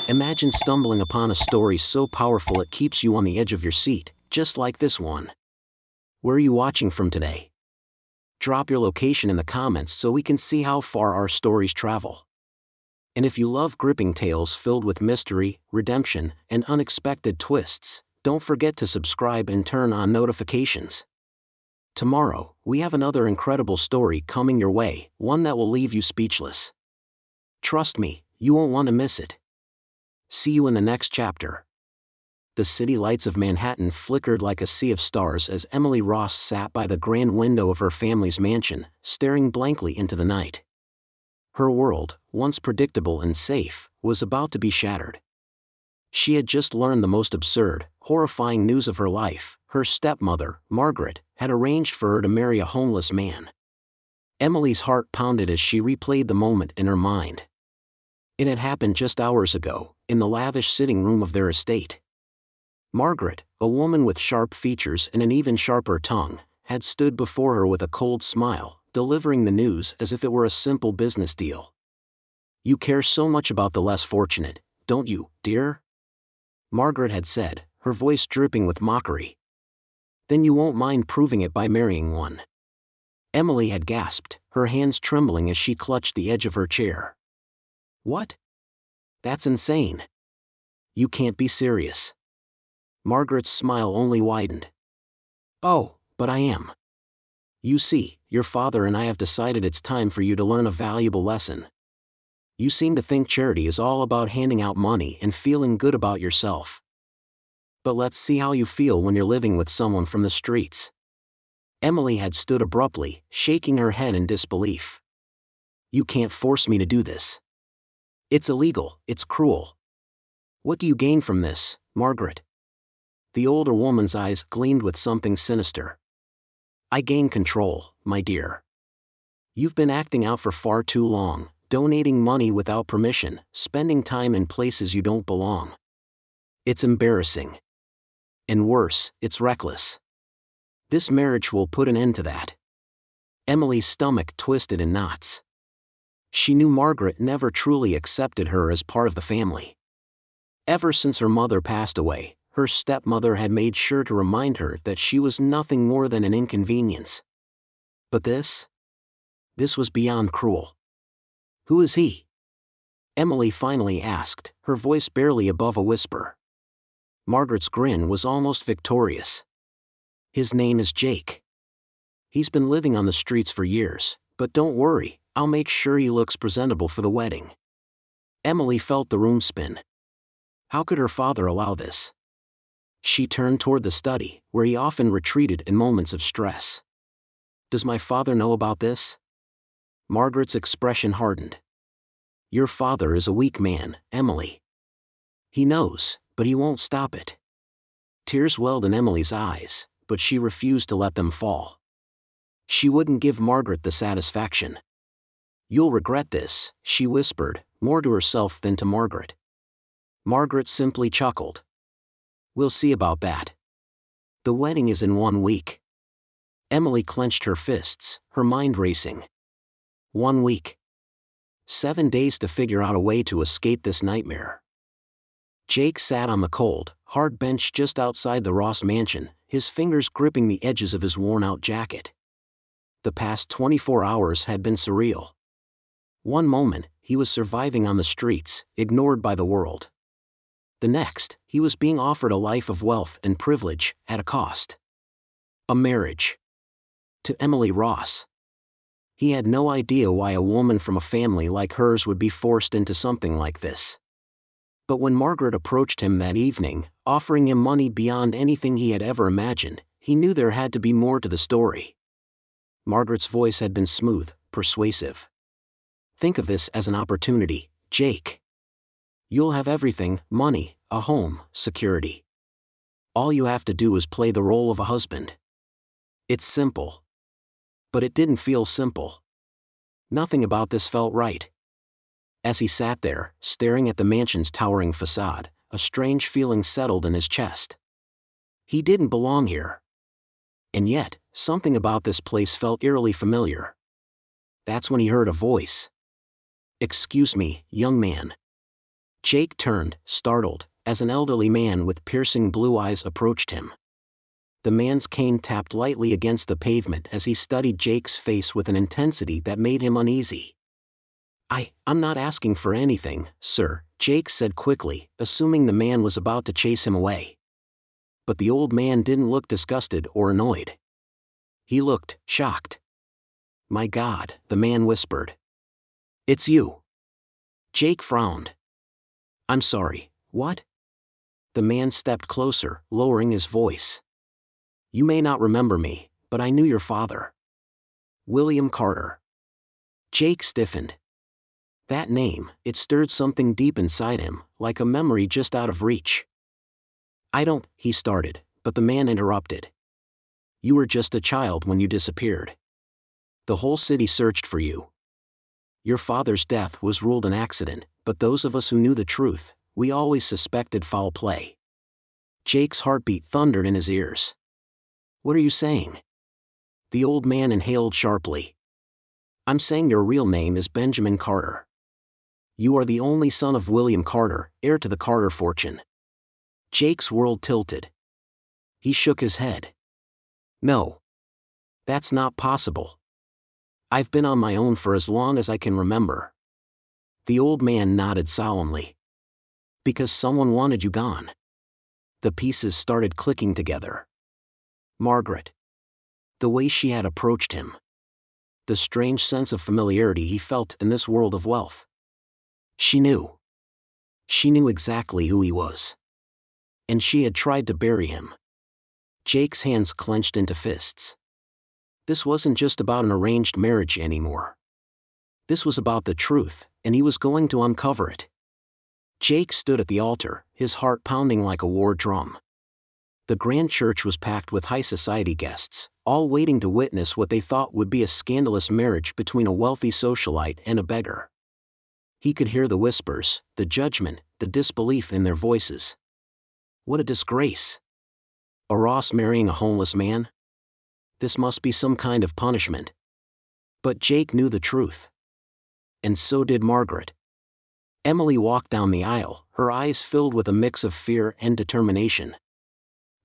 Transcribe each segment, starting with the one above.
Imagine stumbling upon a story so powerful it keeps you on the edge of your seat, just like this one. Where are you watching from today? Drop your location in the comments so we can see how far our stories travel. And if you love gripping tales filled with mystery, redemption, and unexpected twists, don't forget to subscribe and turn on notifications. Tomorrow, we have another incredible story coming your way, one that will leave you speechless. Trust me, you won't want to miss it. See you in the next chapter. The city lights of Manhattan flickered like a sea of stars as Emily Ross sat by the grand window of her family's mansion, staring blankly into the night. Her world, once predictable and safe, was about to be shattered. She had just learned the most absurd, horrifying news of her life. Her stepmother, Margaret, had arranged for her to marry a homeless man. Emily's heart pounded as she replayed the moment in her mind. It had happened just hours ago, in the lavish sitting room of their estate. Margaret, a woman with sharp features and an even sharper tongue, had stood before her with a cold smile, delivering the news as if it were a simple business deal. "You care so much about the less fortunate, don't you, dear?" Margaret had said, her voice dripping with mockery. "Then you won't mind proving it by marrying one." Emily had gasped, her hands trembling as she clutched the edge of her chair. "What? That's insane. You can't be serious." Margaret's smile only widened. "Oh, but I am. You see, your father and I have decided it's time for you to learn a valuable lesson. You seem to think charity is all about handing out money and feeling good about yourself. But let's see how you feel when you're living with someone from the streets." Emily had stood abruptly, shaking her head in disbelief. "You can't force me to do this. It's illegal, it's cruel. What do you gain from this, Margaret?" The older woman's eyes gleamed with something sinister. "I gain control, my dear. You've been acting out for far too long, donating money without permission, spending time in places you don't belong. It's embarrassing. And worse, it's reckless. This marriage will put an end to that." Emily's stomach twisted in knots. She knew Margaret never truly accepted her as part of the family. Ever since her mother passed away, her stepmother had made sure to remind her that she was nothing more than an inconvenience. But this was beyond cruel. "Who is he?" Emily finally asked, her voice barely above a whisper. Margaret's grin was almost victorious. "His name is Jake. He's been living on the streets for years, but don't worry, I'll make sure he looks presentable for the wedding." Emily felt the room spin. How could her father allow this? She turned toward the study, where he often retreated in moments of stress. "Does my father know about this?" Margaret's expression hardened. "Your father is a weak man, Emily. He knows, but he won't stop it." Tears welled in Emily's eyes, but she refused to let them fall. She wouldn't give Margaret the satisfaction. "You'll regret this," she whispered, more to herself than to Margaret. Margaret simply chuckled. "We'll see about that. The wedding is in 1 week." Emily clenched her fists, her mind racing. 1 week. 7 days to figure out a way to escape this nightmare. Jake sat on the cold, hard bench just outside the Ross mansion, his fingers gripping the edges of his worn-out jacket. The past 24 hours had been surreal. One moment, he was surviving on the streets, ignored by the world. The next, he was being offered a life of wealth and privilege, at a cost. A marriage. To Emily Ross. He had no idea why a woman from a family like hers would be forced into something like this. But when Margaret approached him that evening, offering him money beyond anything he had ever imagined, he knew there had to be more to the story. Margaret's voice had been smooth, persuasive. "Think of this as an opportunity, Jake. You'll have everything: money, a home, security. All you have to do is play the role of a husband. It's simple." But it didn't feel simple. Nothing about this felt right. As he sat there, staring at the mansion's towering facade, a strange feeling settled in his chest. He didn't belong here. And yet, something about this place felt eerily familiar. That's when he heard a voice. "Excuse me, young man." Jake turned, startled, as an elderly man with piercing blue eyes approached him. The man's cane tapped lightly against the pavement as he studied Jake's face with an intensity that made him uneasy. I'm not asking for anything, sir, Jake said quickly, assuming the man was about to chase him away. But the old man didn't look disgusted or annoyed. He looked shocked. My God, the man whispered. It's you. Jake frowned. I'm sorry, what? The man stepped closer, lowering his voice. You may not remember me, but I knew your father. William Carter. Jake stiffened. That name, it stirred something deep inside him, like a memory just out of reach. He started, but the man interrupted. You were just a child when you disappeared. The whole city searched for you. Your father's death was ruled an accident, but those of us who knew the truth, we always suspected foul play. Jake's heartbeat thundered in his ears. What are you saying? The old man inhaled sharply. I'm saying your real name is Benjamin Carter. You are the only son of William Carter, heir to the Carter fortune. Jake's world tilted. He shook his head. No. That's not possible. I've been on my own for as long as I can remember. The old man nodded solemnly. Because someone wanted you gone. The pieces started clicking together. Margaret. The way she had approached him. The strange sense of familiarity he felt in this world of wealth. She knew. She knew exactly who he was. And she had tried to bury him. Jake's hands clenched into fists. This wasn't just about an arranged marriage anymore. This was about the truth, and he was going to uncover it. Jake stood at the altar, his heart pounding like a war drum. The grand church was packed with high society guests, all waiting to witness what they thought would be a scandalous marriage between a wealthy socialite and a beggar. He could hear the whispers, the judgment, the disbelief in their voices. What a disgrace! A Ross marrying a homeless man? This must be some kind of punishment. But Jake knew the truth. And so did Margaret. Emily walked down the aisle, her eyes filled with a mix of fear and determination.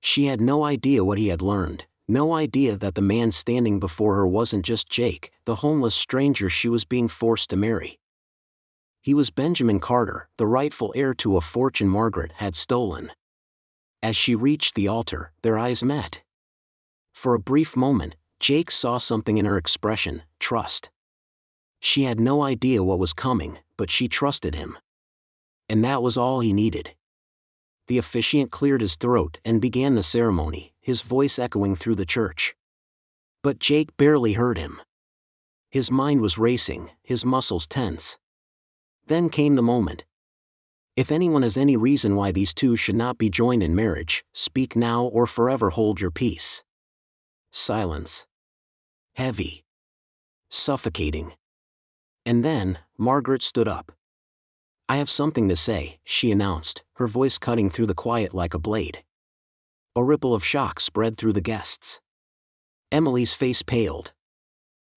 She had no idea what he had learned, no idea that the man standing before her wasn't just Jake, the homeless stranger she was being forced to marry. He was Benjamin Carter, the rightful heir to a fortune Margaret had stolen. As she reached the altar, their eyes met. For a brief moment, Jake saw something in her expression, trust. She had no idea what was coming, but she trusted him. And that was all he needed. The officiant cleared his throat and began the ceremony, his voice echoing through the church. But Jake barely heard him. His mind was racing, his muscles tense. Then came the moment. If anyone has any reason why these two should not be joined in marriage, speak now or forever hold your peace. Silence. Heavy. Suffocating. And then, Margaret stood up. I have something to say, she announced, her voice cutting through the quiet like a blade. A ripple of shock spread through the guests. Emily's face paled.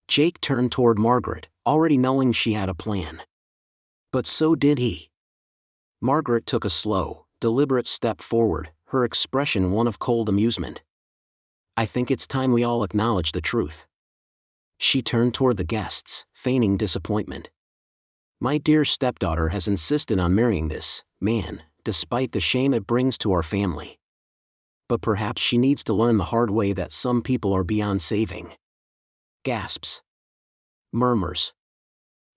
Jake turned toward Margaret, already knowing she had a plan. But so did he. Margaret took a slow, deliberate step forward, her expression one of cold amusement. I think it's time we all acknowledge the truth. She turned toward the guests, feigning disappointment. My dear stepdaughter has insisted on marrying this man, despite the shame it brings to our family. But perhaps she needs to learn the hard way that some people are beyond saving. Gasps. Murmurs.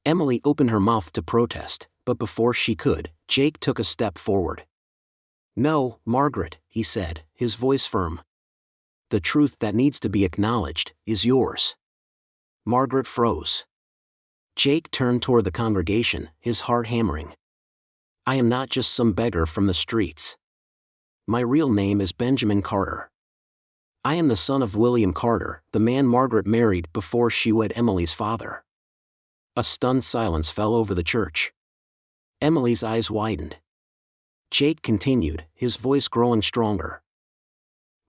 Emily opened her mouth to protest, but before she could, Jake took a step forward. No, Margaret, he said, his voice firm. The truth that needs to be acknowledged is yours. Margaret froze. Jake turned toward the congregation, his heart hammering. I am not just some beggar from the streets. My real name is Benjamin Carter. I am the son of William Carter, the man Margaret married before she wed Emily's father. A stunned silence fell over the church. Emily's eyes widened. Jake continued, his voice growing stronger.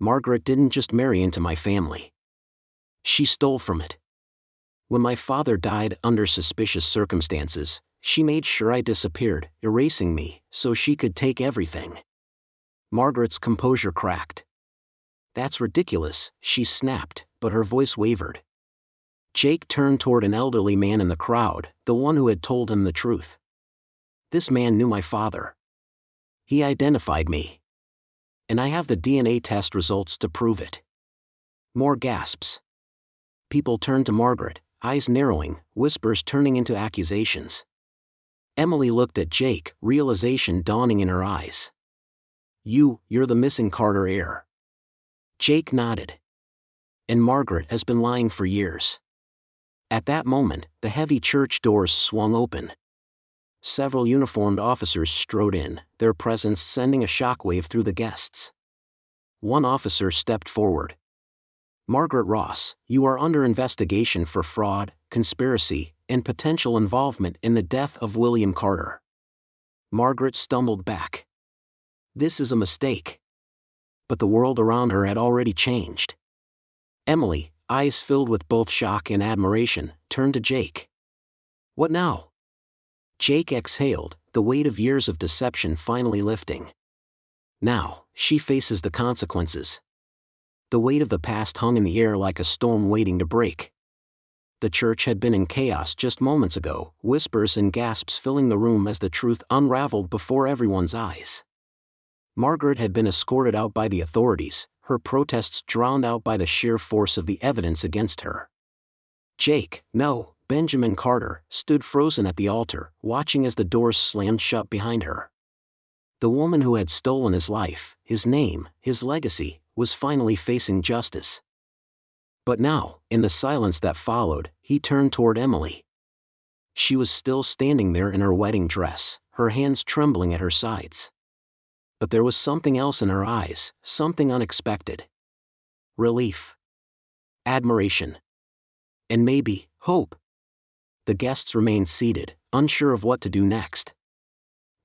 Margaret didn't just marry into my family. She stole from it. When my father died under suspicious circumstances, she made sure I disappeared, erasing me, so she could take everything. Margaret's composure cracked. That's ridiculous, she snapped, but her voice wavered. Jake turned toward an elderly man in the crowd, the one who had told him the truth. This man knew my father. He identified me. And I have the DNA test results to prove it. More gasps. People turned to Margaret, eyes narrowing, whispers turning into accusations. Emily looked at Jake, realization dawning in her eyes. You're the missing Carter heir. Jake nodded. And Margaret has been lying for years. At that moment, the heavy church doors swung open. Several uniformed officers strode in, their presence sending a shockwave through the guests. One officer stepped forward. Margaret Ross, you are under investigation for fraud, conspiracy, and potential involvement in the death of William Carter. Margaret stumbled back. This is a mistake. But the world around her had already changed. Emily, eyes filled with both shock and admiration, turned to Jake. What now? Jake exhaled, the weight of years of deception finally lifting. Now, she faces the consequences. The weight of the past hung in the air like a storm waiting to break. The church had been in chaos just moments ago, whispers and gasps filling the room as the truth unraveled before everyone's eyes. Margaret had been escorted out by the authorities, her protests drowned out by the sheer force of the evidence against her. Jake, no, Benjamin Carter, stood frozen at the altar, watching as the doors slammed shut behind her. The woman who had stolen his life, his name, his legacy, was finally facing justice. But now, in the silence that followed, he turned toward Emily. She was still standing there in her wedding dress, her hands trembling at her sides. But there was something else in her eyes, something unexpected. Relief. Admiration. And maybe, hope. The guests remained seated, unsure of what to do next.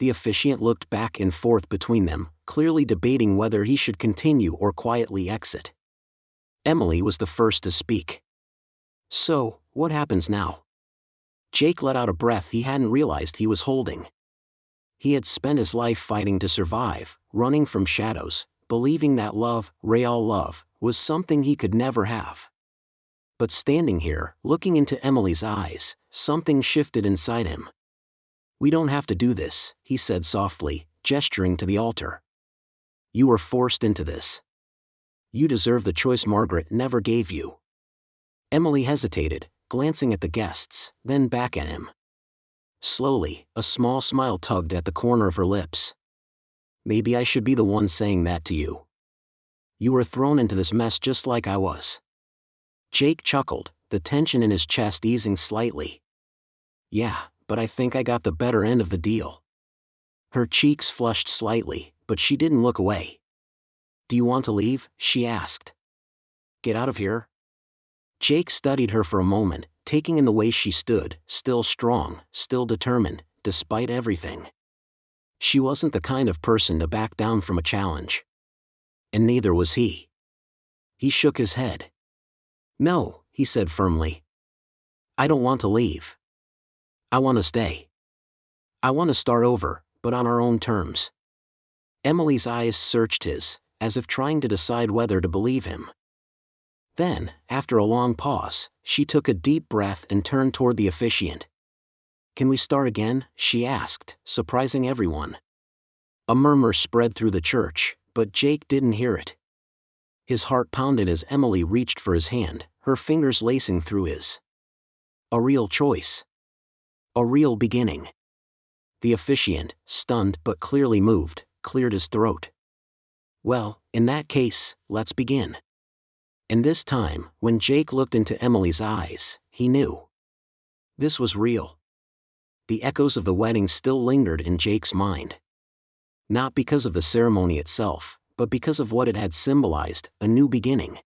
The officiant looked back and forth between them, clearly debating whether he should continue or quietly exit. Emily was the first to speak. So, what happens now? Jake let out a breath he hadn't realized he was holding. He had spent his life fighting to survive, running from shadows, believing that love, real love, was something he could never have. But standing here, looking into Emily's eyes, something shifted inside him. We don't have to do this, he said softly, gesturing to the altar. You were forced into this. You deserve the choice Margaret never gave you. Emily hesitated, glancing at the guests, then back at him. Slowly, a small smile tugged at the corner of her lips. Maybe I should be the one saying that to you. You were thrown into this mess just like I was. Jake chuckled, the tension in his chest easing slightly. Yeah, but I think I got the better end of the deal. Her cheeks flushed slightly, but she didn't look away. Do you want to leave? She asked. Get out of here? Jake studied her for a moment, taking in the way she stood, still strong, still determined, despite everything. She wasn't the kind of person to back down from a challenge. And neither was he. He shook his head. No, he said firmly. I don't want to leave. I want to stay. I want to start over, but on our own terms. Emily's eyes searched his, as if trying to decide whether to believe him. Then, after a long pause, she took a deep breath and turned toward the officiant. Can we start again? She asked, surprising everyone. A murmur spread through the church, but Jake didn't hear it. His heart pounded as Emily reached for his hand, her fingers lacing through his. A real choice. A real beginning. The officiant, stunned but clearly moved, cleared his throat. Well, in that case, let's begin. And this time, when Jake looked into Emily's eyes, he knew. This was real. The echoes of the wedding still lingered in Jake's mind. Not because of the ceremony itself, but because of what it had symbolized, a new beginning.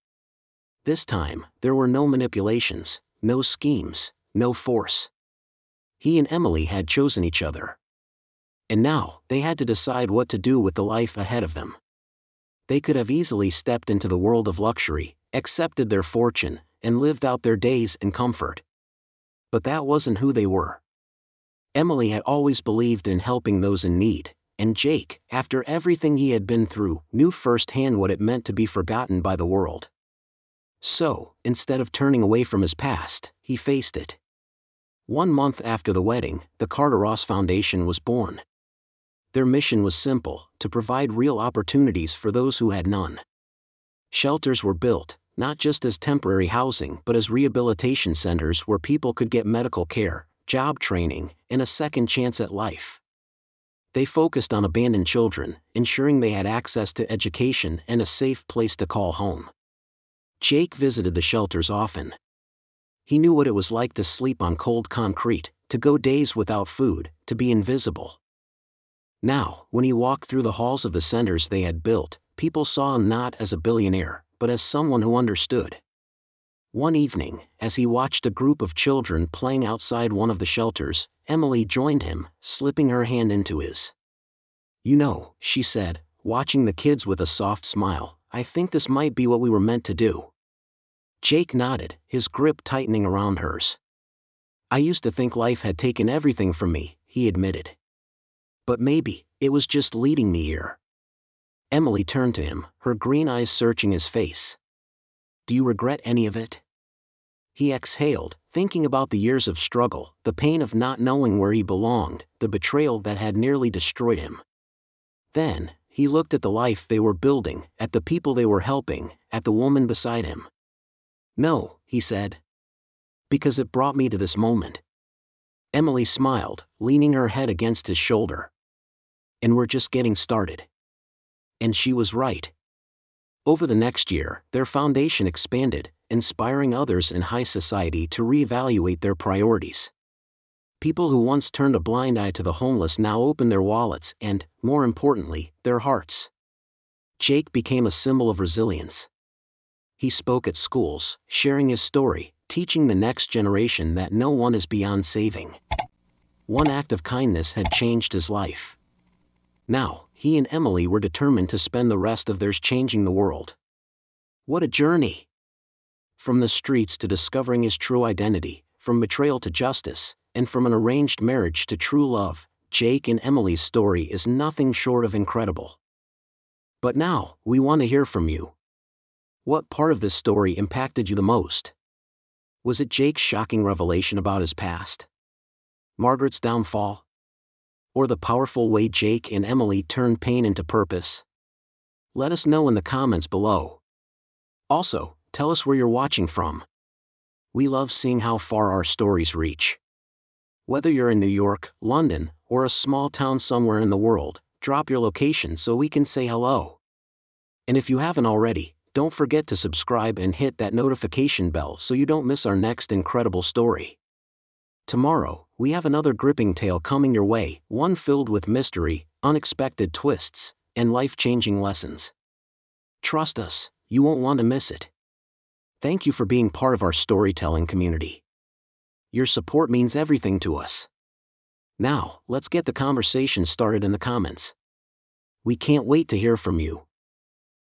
This time, there were no manipulations, no schemes, no force. He and Emily had chosen each other. And now, they had to decide what to do with the life ahead of them. They could have easily stepped into the world of luxury, accepted their fortune, and lived out their days in comfort. But that wasn't who they were. Emily had always believed in helping those in need, and Jake, after everything he had been through, knew firsthand what it meant to be forgotten by the world. So, instead of turning away from his past, he faced it. 1 month after the wedding, the Carter-Ross Foundation was born. Their mission was simple: to provide real opportunities for those who had none. Shelters were built, not just as temporary housing but as rehabilitation centers where people could get medical care, job training, and a second chance at life. They focused on abandoned children, ensuring they had access to education and a safe place to call home. Jake visited the shelters often. He knew what it was like to sleep on cold concrete, to go days without food, to be invisible. Now, when he walked through the halls of the centers they had built, people saw him not as a billionaire, but as someone who understood. One evening, as he watched a group of children playing outside one of the shelters, Emily joined him, slipping her hand into his. "You know," she said, watching the kids with a soft smile, "I think this might be what we were meant to do." Jake nodded, his grip tightening around hers. "I used to think life had taken everything from me," he admitted. "But maybe it was just leading me here." Emily turned to him, her green eyes searching his face. "Do you regret any of it?" He exhaled, thinking about the years of struggle, the pain of not knowing where he belonged, the betrayal that had nearly destroyed him. Then, he looked at the life they were building, at the people they were helping, at the woman beside him. "No," he said. "Because it brought me to this moment." Emily smiled, leaning her head against his shoulder. "And we're just getting started." And she was right. Over the next year, their foundation expanded, inspiring others in high society to reevaluate their priorities. People who once turned a blind eye to the homeless now opened their wallets and, more importantly, their hearts. Jake became a symbol of resilience. He spoke at schools, sharing his story, teaching the next generation that no one is beyond saving. One act of kindness had changed his life. Now, he and Emily were determined to spend the rest of theirs changing the world. What a journey! From the streets to discovering his true identity, from betrayal to justice, and from an arranged marriage to true love, Jake and Emily's story is nothing short of incredible. But now, we want to hear from you. What part of this story impacted you the most? Was it Jake's shocking revelation about his past? Margaret's downfall? Or the powerful way Jake and Emily turned pain into purpose? Let us know in the comments below. Also, tell us where you're watching from. We love seeing how far our stories reach. Whether you're in New York, London, or a small town somewhere in the world, drop your location so we can say hello. And if you haven't already, don't forget to subscribe and hit that notification bell so you don't miss our next incredible story. Tomorrow, we have another gripping tale coming your way, one filled with mystery, unexpected twists, and life-changing lessons. Trust us, you won't want to miss it. Thank you for being part of our storytelling community. Your support means everything to us. Now, let's get the conversation started in the comments. We can't wait to hear from you.